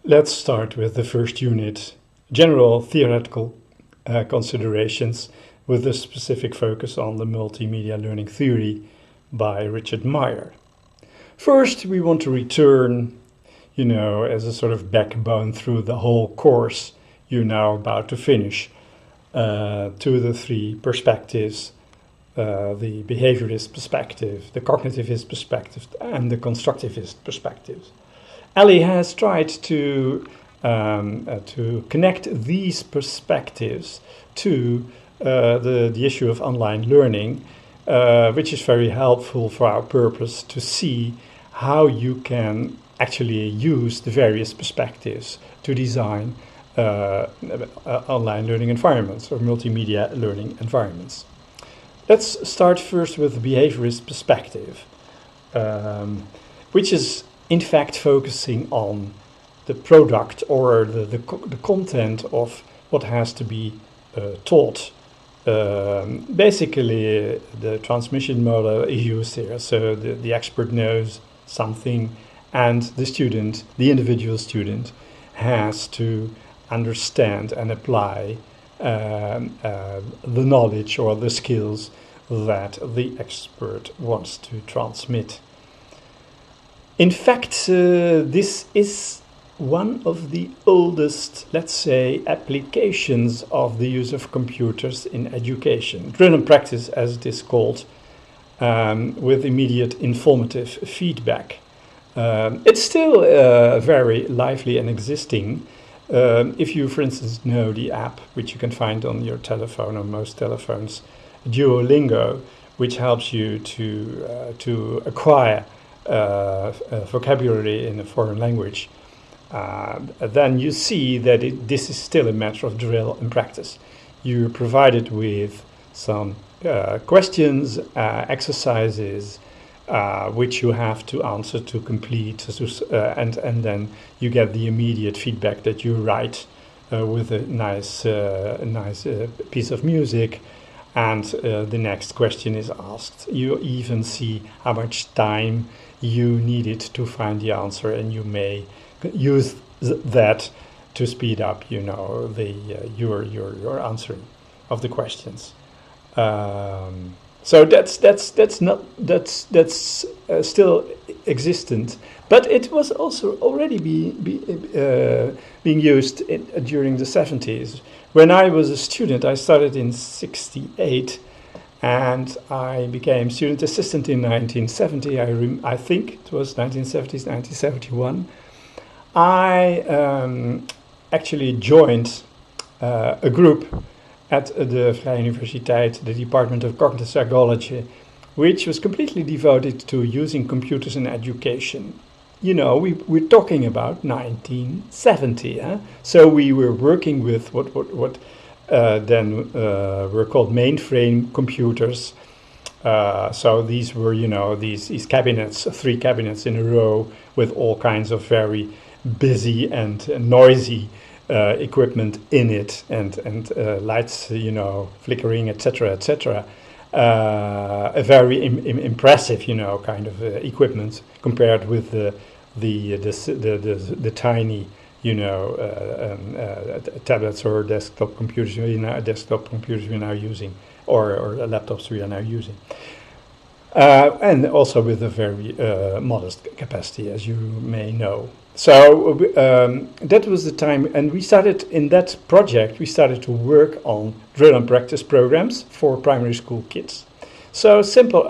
Let's start with the first unit, general theoretical considerations with a specific focus on the multimedia learning theory by Richard Meyer. First, we want to return, as a sort of backbone through the whole course you're now about to finish, to the three perspectives, the behaviorist perspective, the cognitivist perspective, and the constructivist perspectives. Ali has tried to connect these perspectives to the issue of online learning, which is very helpful for our purpose to see how you can actually use the various perspectives to design online learning environments or multimedia learning environments. Let's start first with the behaviorist perspective, which is in fact focusing on the product or the content of what has to be taught. Basically, the transmission model is used here. So the expert knows something and the individual student, has to understand and apply the knowledge or the skills that the expert wants to transmit. In fact, this is one of the oldest, let's say, applications of the use of computers in education. Drill and practice, as it is called, with immediate informative feedback. It's still very lively and existing. If you, for instance, know the app, which you can find on your telephone or most telephones, Duolingo, which helps you to acquire vocabulary in a foreign language, then you see that this is still a matter of drill and practice. You're provided with some questions, exercises, which you have to answer to complete, and then you get the immediate feedback that you write with a nice piece of music. And the next question is asked. You even see how much time you needed to find the answer, and you may use that to speed up, your answering of the questions. So that's still existent, but it was also already being used during the 70s. When I was a student, I started in '68, and I became student assistant in 1970. I think it was 1970s, 1971. I actually joined a group at the Vrije Universiteit, the Department of Cognitive Psychology, which was completely devoted to using computers in education. We're talking about 1970. So we were working with what then were called mainframe computers. So these were, these cabinets, 3 cabinets in a row with all kinds of very busy and noisy equipment in it, and lights, flickering, etc., etc. A very impressive, kind of equipment compared with the tiny, tablets or desktop computers we're now using, or laptops we are now using. And also with a very modest capacity, as you may know. So that was the time, and we started in that project, we started to work on drill and practice programs for primary school kids. So simple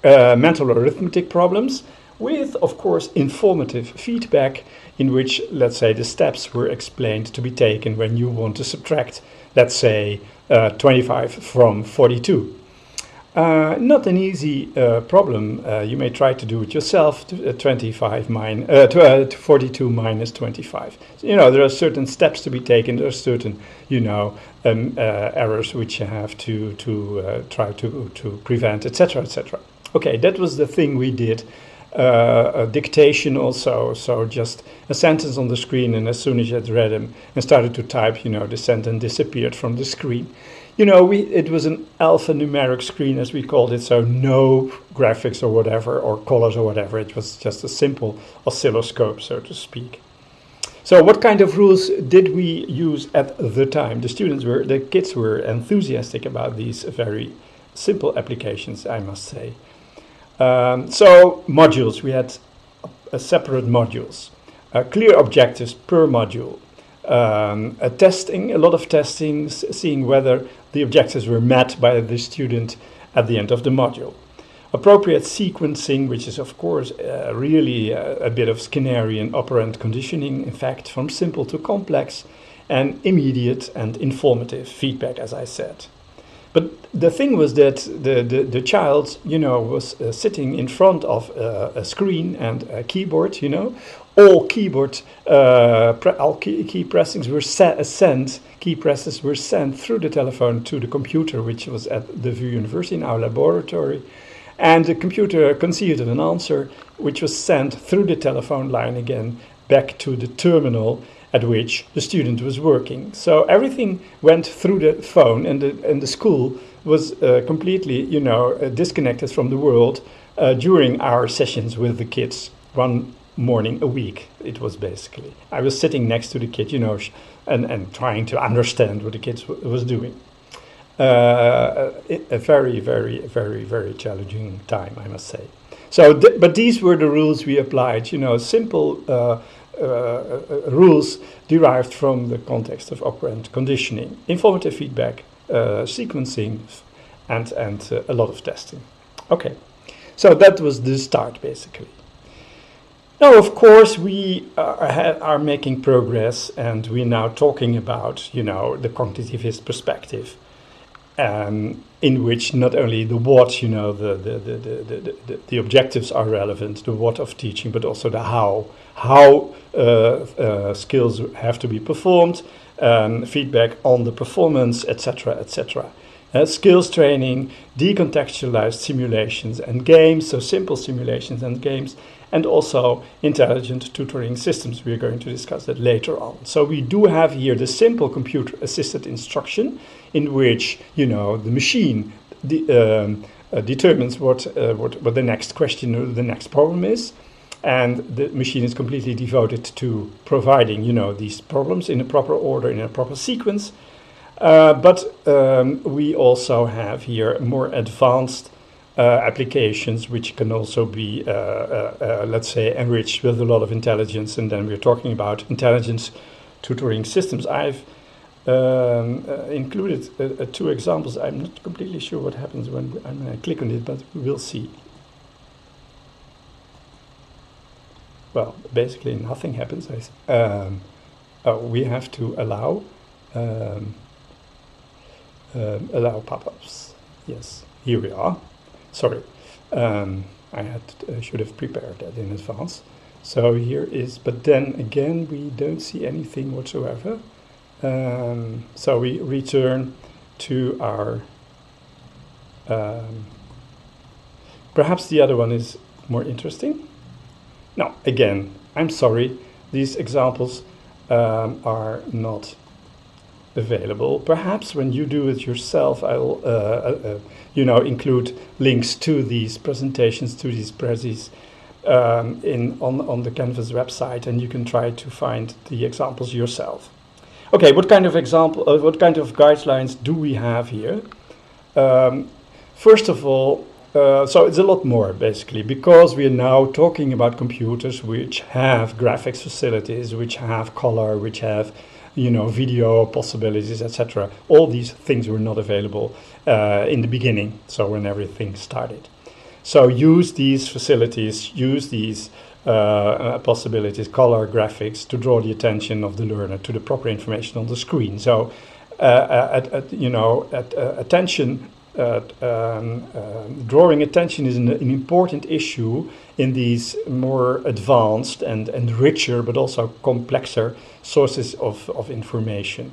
mental arithmetic problems with, of course, informative feedback in which, let's say, the steps were explained to be taken when you want to subtract, let's say, 25 from 42. Not an easy problem. You may try to do it yourself. 42 minus 25. There are certain steps to be taken. There are certain, errors which you have to try to prevent, etc., etc. Okay, that was the thing we did. Dictation also. So just a sentence on the screen, and as soon as you had read them and started to type, the sentence disappeared from the screen. It was an alphanumeric screen, as we called it, so no graphics or whatever, or colors or whatever. It was just a simple oscilloscope, so to speak. So what kind of rules did we use at the time? The kids were enthusiastic about these very simple applications, I must say. So modules, we had separate modules, clear objectives per module, a lot of testing, seeing whether the objectives were met by the student at the end of the module. Appropriate sequencing, which is of course really a bit of Skinnerian operant conditioning, in fact, from simple to complex, and immediate and informative feedback, as I said. But the thing was that the child, was sitting in front of a screen and a keyboard, all key pressings were sent. Key presses were sent through the telephone to the computer, which was at the VU University in our laboratory. And the computer conceived an answer which was sent through the telephone line again back to the terminal at which the student was working. So everything went through the phone, and the school was completely, disconnected from the world during our sessions with the kids. One morning a week, it was basically. I was sitting next to the kid, and trying to understand what the kids was doing. A very, very, very, very challenging time, I must say. So, but these were the rules we applied. Simple rules derived from the context of operant conditioning, informative feedback, sequencing, and a lot of testing. Okay, so that was the start, basically. Now, of course, we are making progress, and we're now talking about, the cognitivist perspective. In which not only the what, the objectives are relevant, the what of teaching, but also the how skills have to be performed, feedback on the performance, etc., etc. Skills training, decontextualized simulations and games, so simple simulations and games, and also intelligent tutoring systems. We are going to discuss that later on. So we do have here the simple computer-assisted instruction, in which the machine determines what the next question or the next problem is, and the machine is completely devoted to providing these problems in a proper order, in a proper sequence. But we also have here more advanced applications, which can also be, let's say, enriched with a lot of intelligence. And then we're talking about intelligence tutoring systems. I've included 2 examples. I'm not completely sure what happens when I click on it, but we will see. Well, basically nothing happens. We have to allow pop-ups. Yes, here we are. Sorry, I should have prepared that in advance. So here is, but then again, we don't see anything whatsoever. So we return to our, perhaps the other one is more interesting. No, again, I'm sorry, these examples are not available. Perhaps when you do it yourself, I'll include links to these presentations, to these prezzies on the Canvas website, and you can try to find the examples yourself. Okay, what kind of guidelines do we have here? First of all, so it's a lot more basically, because we are now talking about computers which have graphics facilities, which have color, which have video possibilities, etc. All these things were not available in the beginning, so when everything started. So use these facilities, use these possibilities, color, graphics, to draw the attention of the learner to the proper information on the screen. So drawing attention is an important issue in these more advanced and richer, but also complexer sources of information.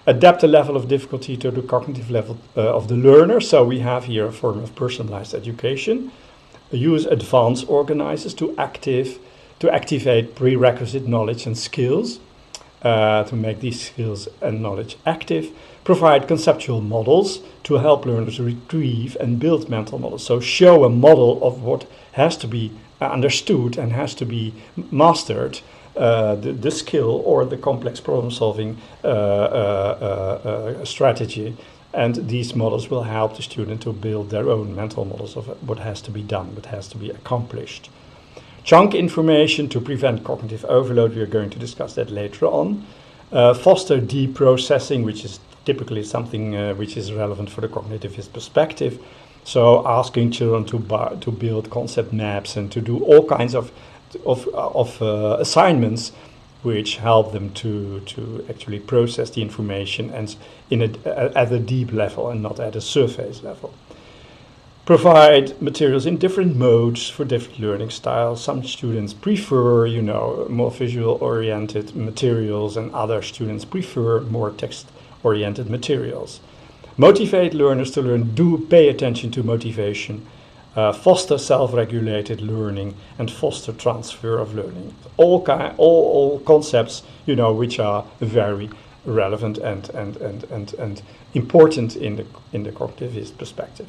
Adapt the level of difficulty to the cognitive level of the learner. So we have here a form of personalized education. Use advanced organizers to activate prerequisite knowledge and skills, to make these skills and knowledge active. Provide conceptual models to help learners retrieve and build mental models. So show a model of what has to be understood and has to be mastered the skill or the complex problem-solving strategy. And these models will help the student to build their own mental models of what has to be done, what has to be accomplished. Chunk information to prevent cognitive overload. We are going to discuss that later on. Foster deep processing, which is typically something which is relevant for the cognitivist perspective. So asking children to build concept maps and to do all kinds of assignments which help them to actually process the information and at a deep level and not at a surface level. Provide materials in different modes for different learning styles. Some students prefer, more visual-oriented materials, and other students prefer more text-oriented materials. Motivate learners to learn. Do pay attention to motivation. Foster self-regulated learning and foster transfer of learning. All concepts, which are very relevant and important in the cognitivist perspective.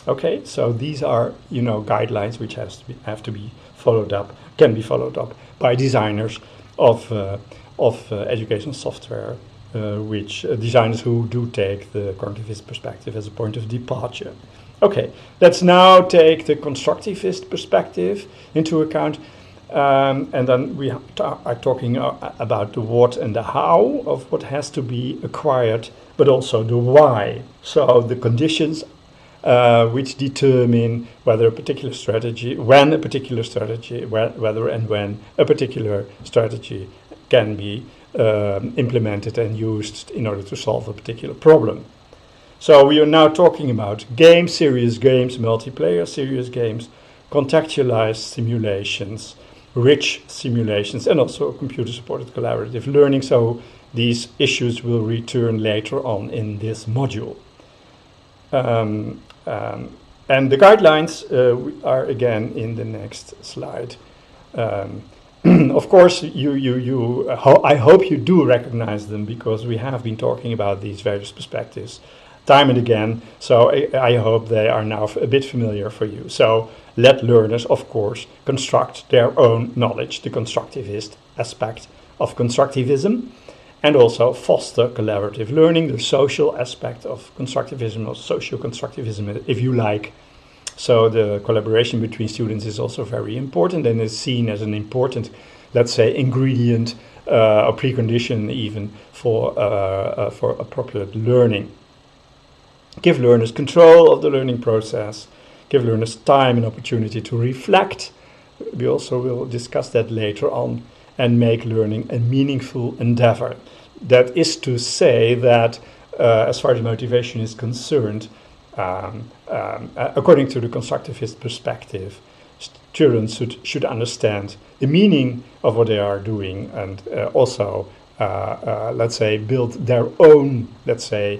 Okay, so these are guidelines which have to be followed up, can be followed up by designers of educational software, which designers who do take the cognitivist perspective as a point of departure. Okay, let's now take the constructivist perspective into account, and then we are talking about the what and the how of what has to be acquired, but also the why. So the conditions which determine whether a particular strategy, whether and when a particular strategy can be implemented and used in order to solve a particular problem. So we are now talking about games, serious games, multiplayer serious games, contextualized simulations, rich simulations, and also computer-supported collaborative learning. So these issues will return later on in this module. And the guidelines are again in the next slide. Of course, I hope you do recognize them, because we have been talking about these various perspectives time and again, so I hope they are now a bit familiar for you. So let learners, of course, construct their own knowledge, the constructivist aspect of constructivism, and also foster collaborative learning, the social aspect of constructivism, or socio-constructivism, if you like. So the collaboration between students is also very important and is seen as an important, let's say, ingredient, or precondition even for appropriate learning. Give learners control of the learning process. Give learners time and opportunity to reflect. We also will discuss that later on. And make learning a meaningful endeavor. That is to say that, as far as motivation is concerned, according to the constructivist perspective, children should understand the meaning of what they are doing, and also, let's say, build their own, let's say,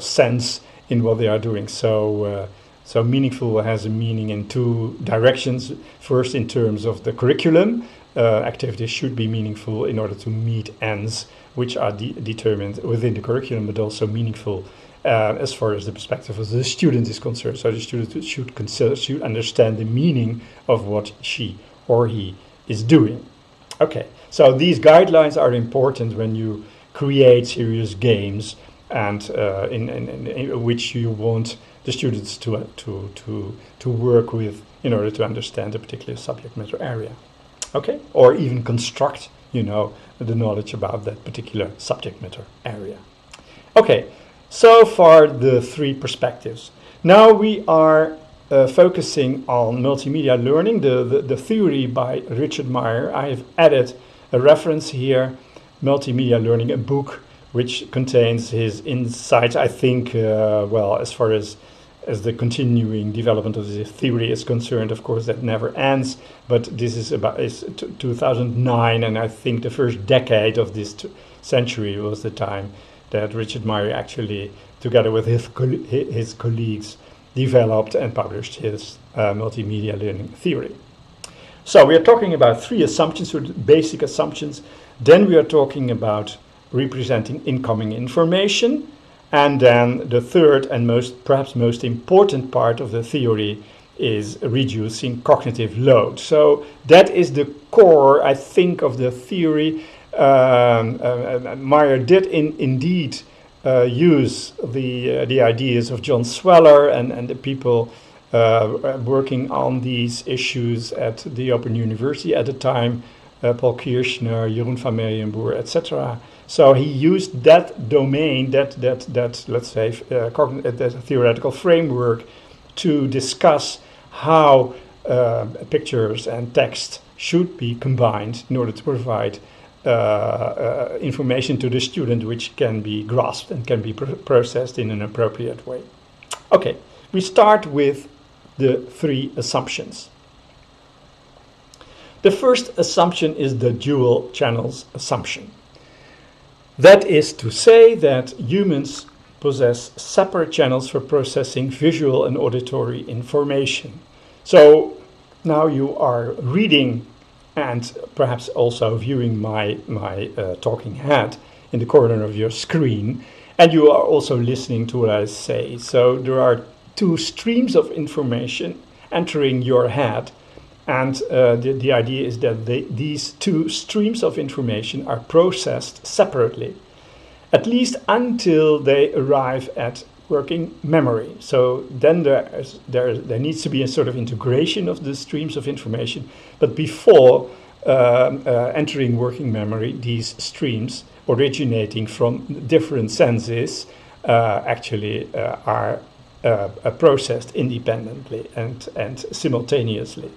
sense in what they are doing. So meaningful has a meaning in two directions. First, in terms of the curriculum, activities should be meaningful in order to meet ends which are determined within the curriculum, but also meaningful as far as the perspective of the student is concerned. So the student should understand the meaning of what she or he is doing. Okay, so these guidelines are important when you create serious games and in which you want the students to work with in order to understand a particular subject matter area. Okay, or even construct, the knowledge about that particular subject matter area. Okay, so far the three perspectives. Now we are focusing on multimedia learning, the theory by Richard Meyer. I have added a reference here, Multimedia Learning, a book which contains his insights. I think, as far as the continuing development of this theory is concerned, of course, that never ends. But this is 2009, and I think the first decade of this century was the time that Richard Meyer actually, together with his colleagues, developed and published his multimedia learning theory. So we are talking about three assumptions, or basic assumptions. Then we are talking about representing incoming information. And then the third and perhaps most important part of the theory is reducing cognitive load. So that is the core, I think, of the theory. Meyer did indeed use the ideas of John Sweller and the people working on these issues at the Open University at the time, Paul Kirchner, Jeroen van Merijenboer, etc. So he used that domain, that let's say, that theoretical framework to discuss how pictures and text should be combined in order to provide information to the student which can be grasped and can be processed in an appropriate way. Okay, we start with the 3 assumptions. The first assumption is the dual channels assumption. That is to say that humans possess separate channels for processing visual and auditory information. So now you are reading and perhaps also viewing my talking head in the corner of your screen, and you are also listening to what I say. So there are 2 streams of information entering your head, and the idea is that these 2 streams of information are processed separately, at least until they arrive at working memory. So then there needs to be a sort of integration of the streams of information, but before entering working memory, these streams originating from different senses actually are processed independently and simultaneously.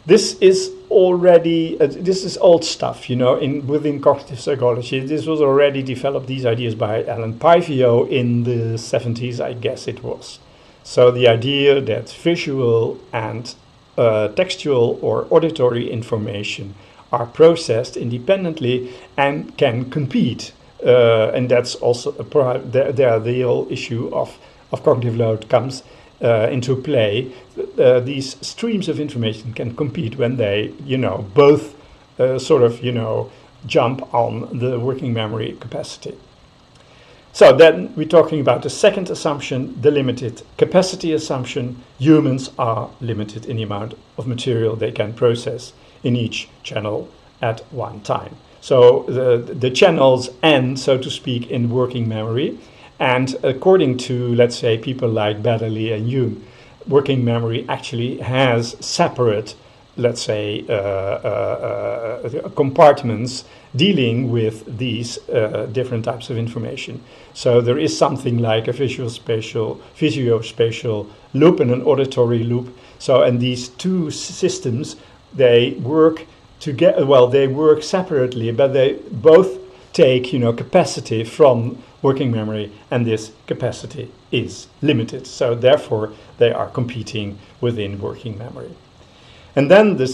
This is already this is old stuff, you know. Within cognitive psychology, this was already developed. These ideas by Alan Paivio in the 70s, I guess it was. So the idea that visual and textual or auditory information are processed independently and can compete, and that's also the whole issue of cognitive load comes into play. These streams of information can compete when they, both jump on the working memory capacity. So then we're talking about the second assumption, the limited capacity assumption. Humans are limited in the amount of material they can process in each channel at one time. So the channels end, so to speak, in working memory. And according to, let's say, people like Baddeley and Jung, working memory actually has separate, let's say, compartments dealing with these different types of information. So there is something like a visuospatial loop and an auditory loop. So, and these 2 systems, they work together. Well, they work separately, but they both take, capacity from working memory, and this capacity is limited. So therefore, they are competing within working memory. And then the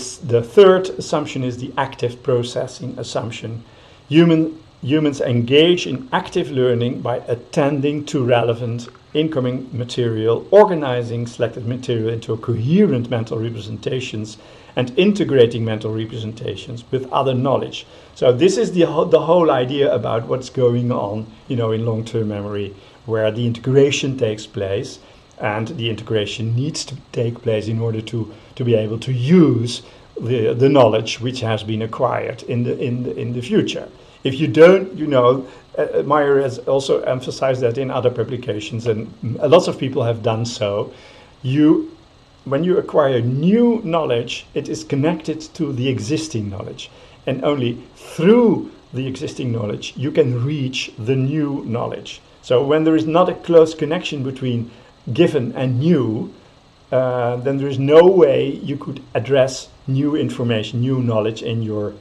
third assumption is the active processing assumption. Humans engage in active learning by attending to relevant incoming material, organizing selected material into coherent mental representations, and integrating mental representations with other knowledge. So this is the whole idea about what's going on, in long-term memory, where the integration takes place, and the integration needs to take place in order to be able to use the knowledge which has been acquired in the future. If you don't, Meyer has also emphasized that in other publications, and lots of people have done so. When you acquire new knowledge, it is connected to the existing knowledge, and only through the existing knowledge you can reach the new knowledge. So when there is not a close connection between given and new, then there is no way you could address new information, new knowledge in your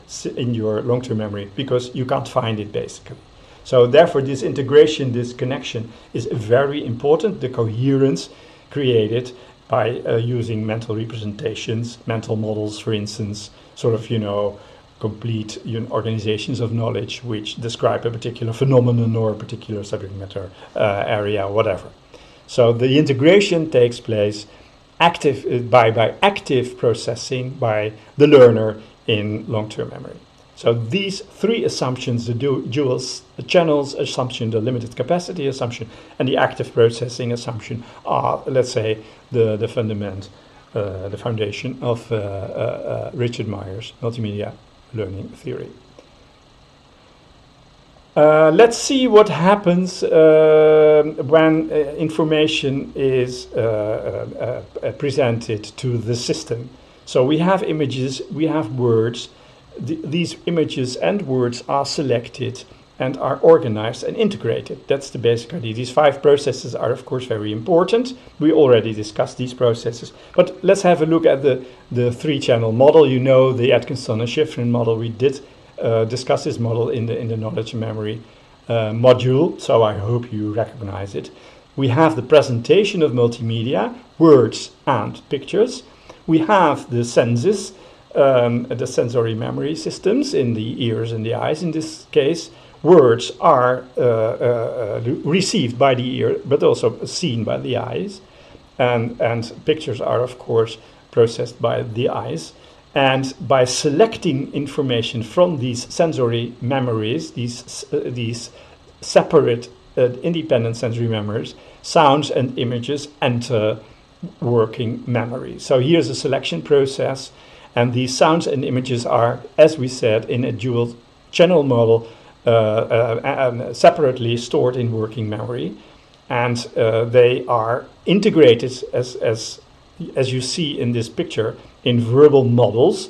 long-term memory, because you can't find it basically. So therefore this integration, this connection is very important, the coherence created by using mental representations, mental models, for instance, complete organizations of knowledge which describe a particular phenomenon or a particular subject matter area, whatever. So the integration takes place by active processing by the learner in long-term memory. So these three assumptions, the dual channels assumption, the limited capacity assumption, and the active processing assumption are, let's say, the foundation of Richard Meyer's multimedia learning theory. Let's see what happens when information is presented to the system. So we have images, we have words. These images and words are selected and are organized and integrated. That's the basic idea. These 5 processes are, of course, very important. We already discussed these processes. But let's have a look at the 3-channel model. You know, the Atkinson and Shiffrin model. We did discuss this model in the knowledge and memory module, so I hope you recognize it. We have the presentation of multimedia, words and pictures. We have the senses, the sensory memory systems in the ears and the eyes. In this case, words are received by the ear, but also seen by the eyes, and pictures are, of course, processed by the eyes. And by selecting information from these sensory memories, these separate, independent sensory memories, sounds and images enter working memory. So here's a selection process, and these sounds and images are, as we said, in a dual channel model, separately stored in working memory, and they are integrated as you see in this picture, in verbal models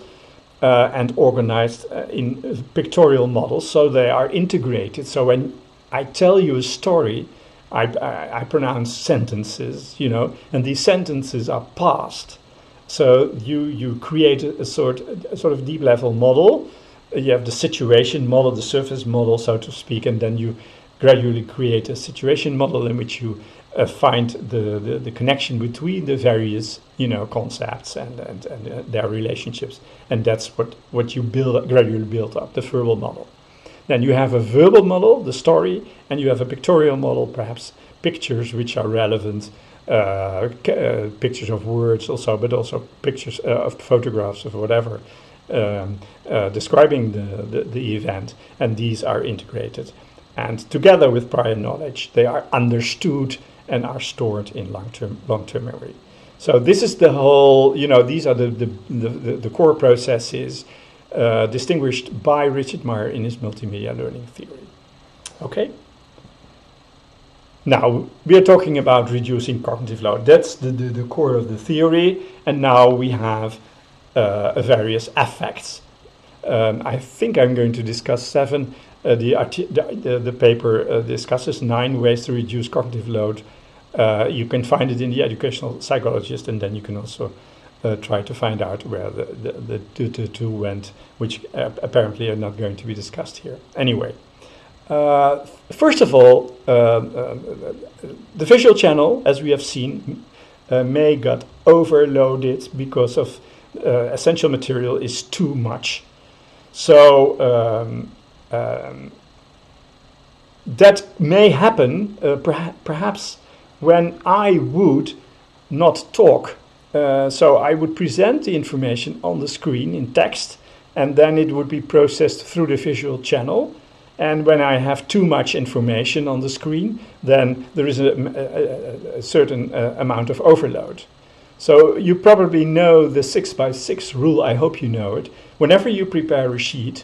and organized in pictorial models, so they are integrated. So when I tell you a story, I pronounce sentences, you know, and these sentences are past. So you create a sort of deep level model. You have the situation model, the surface model, so to speak, and then you gradually create a situation model in which you find the connection between the various, you know, concepts and their relationships, and that's what you gradually build up, the verbal model. Then you have a verbal model, the story, and you have a pictorial model, perhaps pictures which are relevant, pictures of words also, but also pictures of photographs of whatever, describing the event, and these are integrated. And together with prior knowledge, they are understood and are stored in long-term memory. So this is the whole, you know, these are the core processes distinguished by Richard Meyer in his multimedia learning theory. Okay? Now, we are talking about reducing cognitive load. That's the core of the theory, and now we have various effects. I think I'm going to discuss 7. The paper discusses 9 ways to reduce cognitive load. You can find it in the Educational Psychologist, and then you can also try to find out where the two went, which apparently are not going to be discussed here. Anyway, first of all, the visual channel, as we have seen, may get overloaded because of essential material is too much. So that may happen perhaps when I would not talk. So I would present the information on the screen in text, and then it would be processed through the visual channel. And when I have too much information on the screen, then there is a certain amount of overload. So you probably know the 6x6 rule. I hope you know it. Whenever you prepare a sheet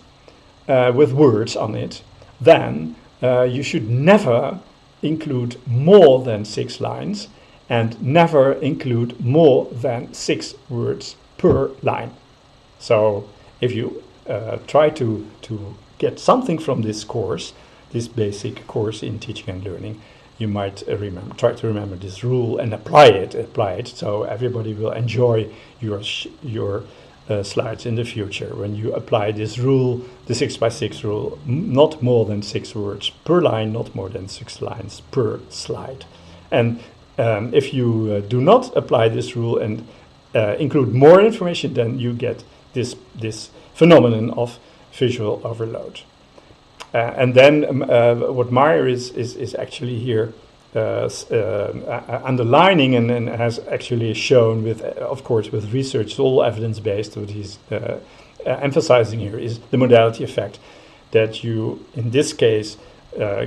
with words on it, then you should never include more than 6 lines and never include more than 6 words per line. So if you try to get something from this course, this basic course in teaching and learning, you might try to remember this rule and apply it, so everybody will enjoy your slides in the future. When you apply this rule, the 6x6 rule, not more than 6 words per line, not more than 6 lines per slide. And if you do not apply this rule and include more information, then you get this phenomenon of visual overload. And then what Meyer is actually here underlining and has actually shown with, of course, with research, all evidence-based, what he's emphasizing here is the modality effect, that you, in this case,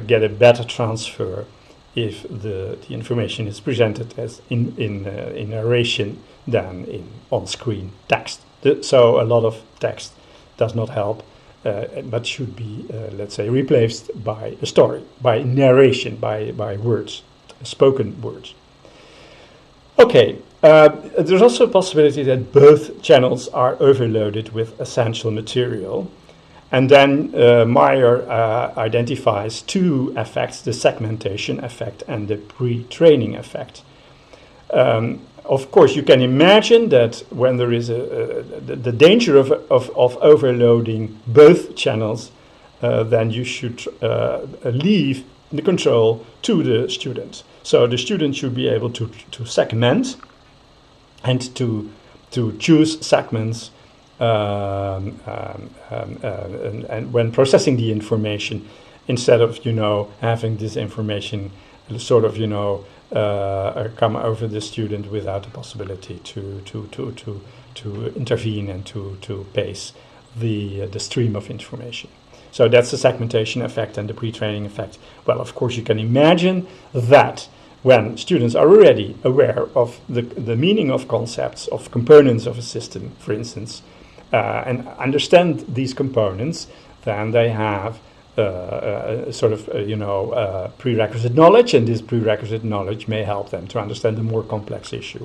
get a better transfer if the information is presented as in narration than in on-screen text. So a lot of text does not help, but should be, let's say, replaced by a story, by narration, by words, spoken words. Okay, there's also a possibility that both channels are overloaded with essential material. And then Meyer identifies two effects, the segmentation effect and the pre-training effect. Of course, you can imagine that when there is the danger of overloading both channels, then you should leave the control to the student. So the student should be able to segment and to choose segments and when processing the information, instead of having this information sort of come over the student without the possibility to intervene and to pace the stream of information. So that's the segmentation effect and the pre-training effect. Well, of course, you can imagine that when students are already aware of the meaning of concepts, of components of a system, for instance, and understand these components, then they have prerequisite knowledge, and this prerequisite knowledge may help them to understand a more complex issue.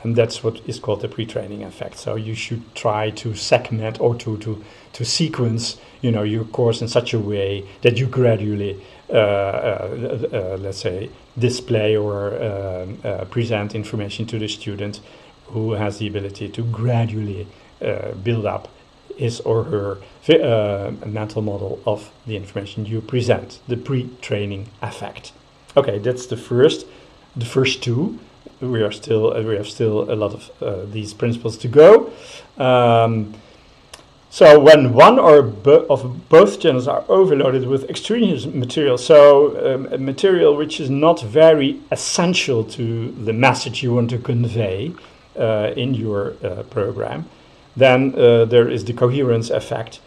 And that's what is called the pre-training effect. So you should try to segment or to sequence, your course in such a way that you gradually, let's say, display or present information to the student who has the ability to gradually build up his or her mental model of the information you present, the pre-training effect. Okay, that's the first two. We have still a lot of these principles to go. So when one or of both channels are overloaded with extraneous material, so material which is not very essential to the message you want to convey in your program, then there is the coherence effect.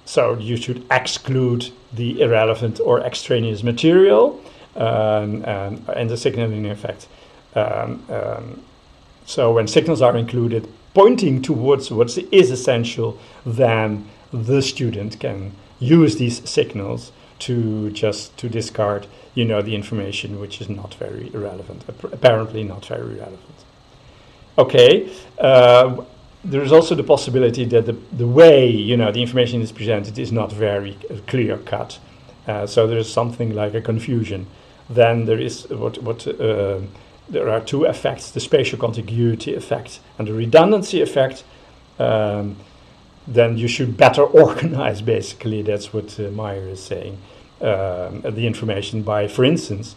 So you should exclude the irrelevant or extraneous material, and the signaling effect. So when signals are included pointing towards what is essential, then the student can use these signals to discard, the information which is not very relevant, apparently not very relevant. Okay. There is also the possibility that the way the information is presented is not very clear cut, so there is something like a confusion. Then there is there are two effects: the spatial contiguity effect and the redundancy effect. Then you should better organize. Basically, that's what Meyer is saying. The information by, for instance,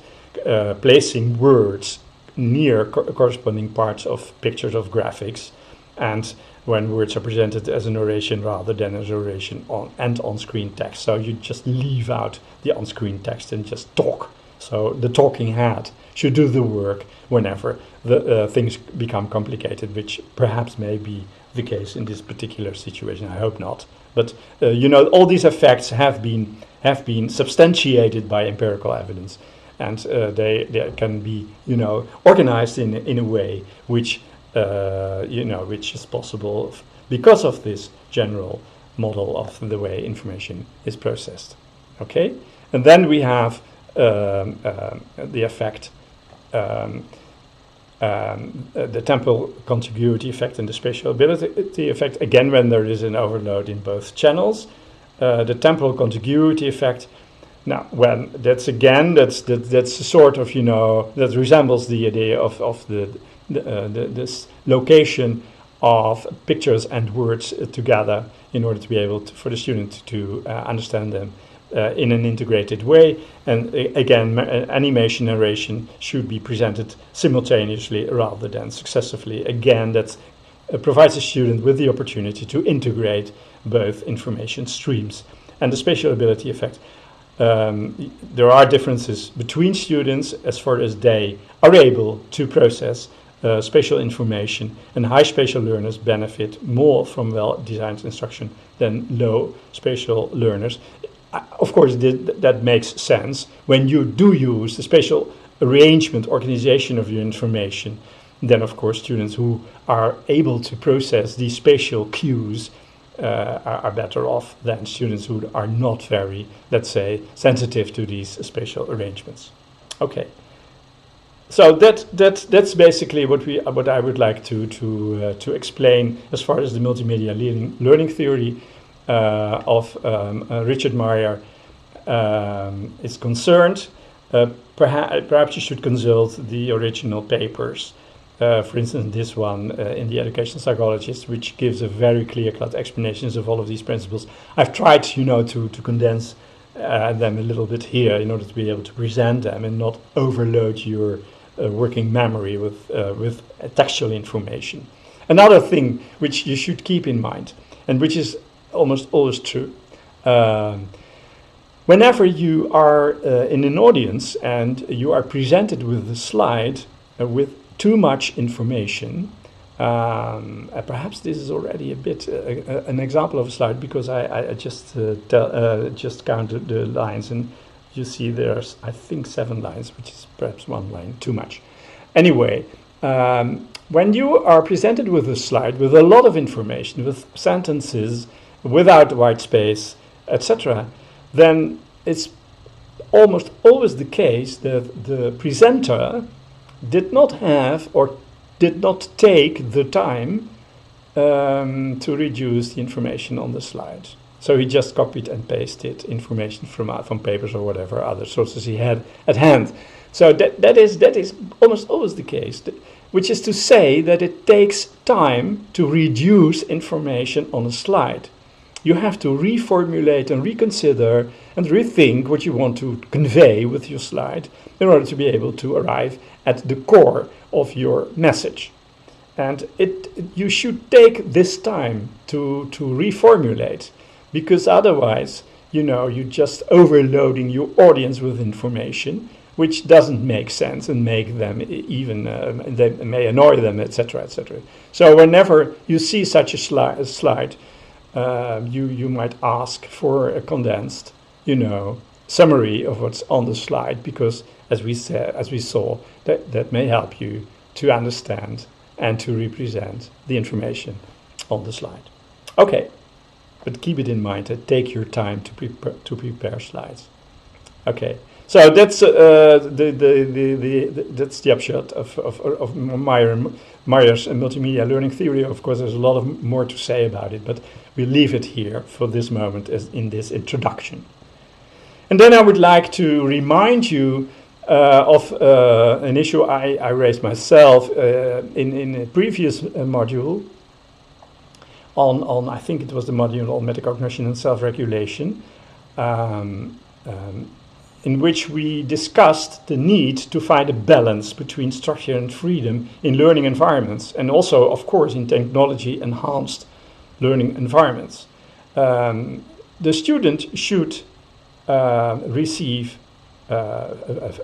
placing words near corresponding parts of pictures of graphics. And when words are presented as a narration rather than as a narration on-screen text. So you just leave out the on-screen text and just talk. So the talking head should do the work whenever the things become complicated, which perhaps may be the case in this particular situation. I hope not. But all these effects have been substantiated by empirical evidence, and they can be organized in a way which which is possible because of this general model of the way information is processed. Okay, and then we have the effect, the temporal contiguity effect and the spatiality effect. Again, when there is an overload in both channels, the temporal contiguity effect. Now, when that's sort of that resembles the idea of this location of pictures and words together in order to be able for the student to understand them in an integrated way. And again, animation narration should be presented simultaneously rather than successively. Again, that provides the student with the opportunity to integrate both information streams. And the spatial ability effect there are differences between students as far as they are able to process spatial information, and high spatial learners benefit more from well-designed instruction than low spatial learners. Of course, that makes sense when you do use the spatial arrangement, organization of your information. Then, of course, students who are able to process these spatial cues are better off than students who are not very, let's say, sensitive to these spatial arrangements. Okay, so that's basically what I would like to explain as far as the multimedia learning theory of Richard Meyer is concerned. Perhaps you should consult the original papers. For instance, this one in the Educational Psychologist, which gives a very clear-cut explanations of all of these principles. I've tried, to condense them a little bit here in order to be able to present them and not overload your working memory with textual information. Another thing which you should keep in mind, and which is almost always true, whenever you are in an audience and you are presented with a slide with too much information, perhaps this is already a bit an example of a slide, because I just counted the lines, and you see there's, I think, 7 lines, which is perhaps 1 line too much. Anyway, when you are presented with a slide with a lot of information, with sentences without white space, etc., then it's almost always the case that the presenter did not have or did not take the time to reduce the information on the slide. So he just copied and pasted information from papers or whatever other sources he had at hand. So that is almost always the case, which is to say that it takes time to reduce information on a slide. You have to reformulate and reconsider and rethink what you want to convey with your slide in order to be able to arrive at the core of your message. And you should take this time to reformulate, because otherwise, you're just overloading your audience with information which doesn't make sense and make them even, they may annoy them, etc., etc. So whenever you see such a slide, you might ask for a condensed, summary of what's on the slide, because as we saw, that may help you to understand and to represent the information on the slide. Okay, but keep it in mind that take your time to prepare slides. Okay, so that's that's the upshot of Meyer's multimedia learning theory. Of course, there's a lot more to say about it, but we leave it here for this moment as in this introduction. And then I would like to remind you of an issue I raised myself in a previous module on I think it was the module on metacognition and self-regulation, in which we discussed the need to find a balance between structure and freedom in learning environments, and also, of course, in technology-enhanced learning environments. The student should receive,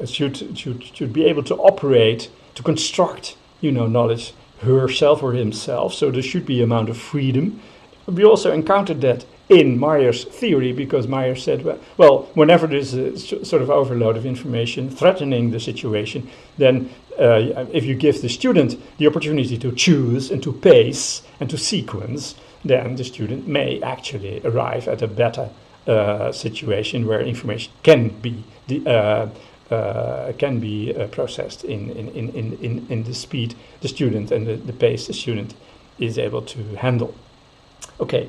should be able to operate, to construct, knowledge herself or himself. So there should be an amount of freedom. We also encountered that in Meyer's theory, because Meyer said, well, whenever there's a sort of overload of information threatening the situation, then if you give the student the opportunity to choose and to pace and to sequence, then the student may actually arrive at a better situation where information can be processed in the speed the student and the pace the student is able to handle. Okay,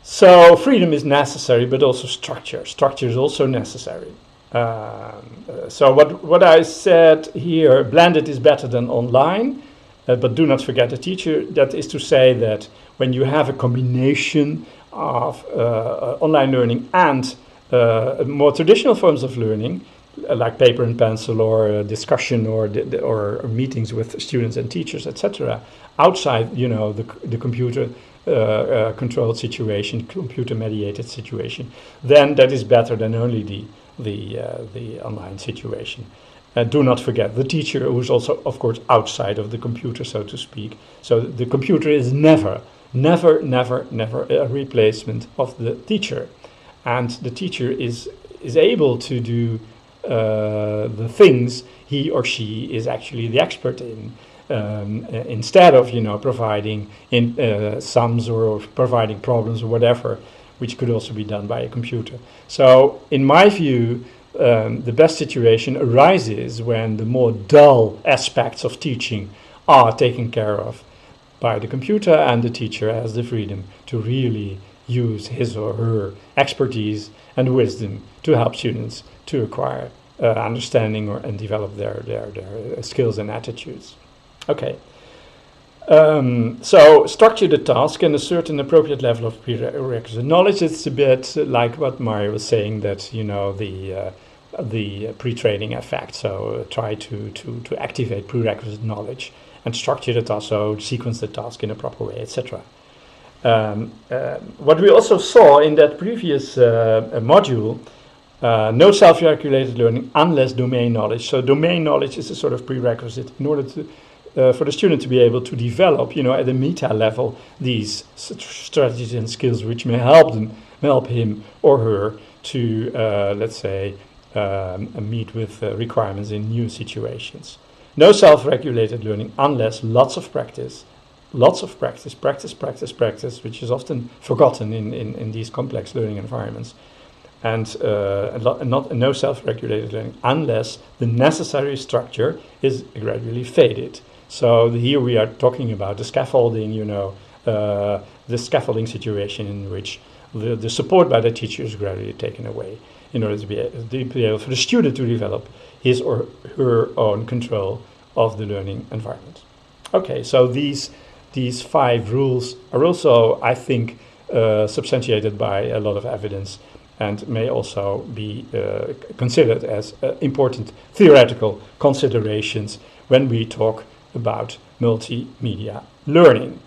so freedom is necessary, but also structure. Structure is also necessary. So what I said here, blended is better than online, but do not forget the teacher. That is to say that when you have a combination of online learning and more traditional forms of learning, like paper and pencil, or discussion, or meetings with students and teachers, etc., outside, the computer, controlled situation, computer-mediated situation, then that is better than only the online situation. Do not forget the teacher, who is also, of course, outside of the computer, so to speak. So the computer is never a replacement of the teacher, and the teacher is able to do the things he or she is actually the expert in. Instead of providing sums or providing problems or whatever, which could also be done by a computer. So in my view, the best situation arises when the more dull aspects of teaching are taken care of by the computer, and the teacher has the freedom to really use his or her expertise and wisdom to help students to acquire understanding and develop their skills and attitudes. Okay, so structure the task and a certain appropriate level of prerequisite knowledge. It's a bit like what Mario was saying, that the pre-training effect. So try to activate prerequisite knowledge and structure the task, so sequence the task in a proper way, etc. What we also saw in that previous module, no self-regulated learning unless domain knowledge. So domain knowledge is a sort of prerequisite in order to for the student to be able to develop, at a meta level, these strategies and skills which may help him or her to, let's say, meet with requirements in new situations. No self-regulated learning unless lots of practice, which is often forgotten in these complex learning environments. And no self-regulated learning unless the necessary structure is gradually faded. So here we are talking about the scaffolding, the scaffolding situation in which the support by the teacher is gradually taken away in order to be able for the student to develop his or her own control of the learning environment. Okay, so these 5 rules are also, I think, substantiated by a lot of evidence, and may also be considered as important theoretical considerations when we talk about multimedia learning.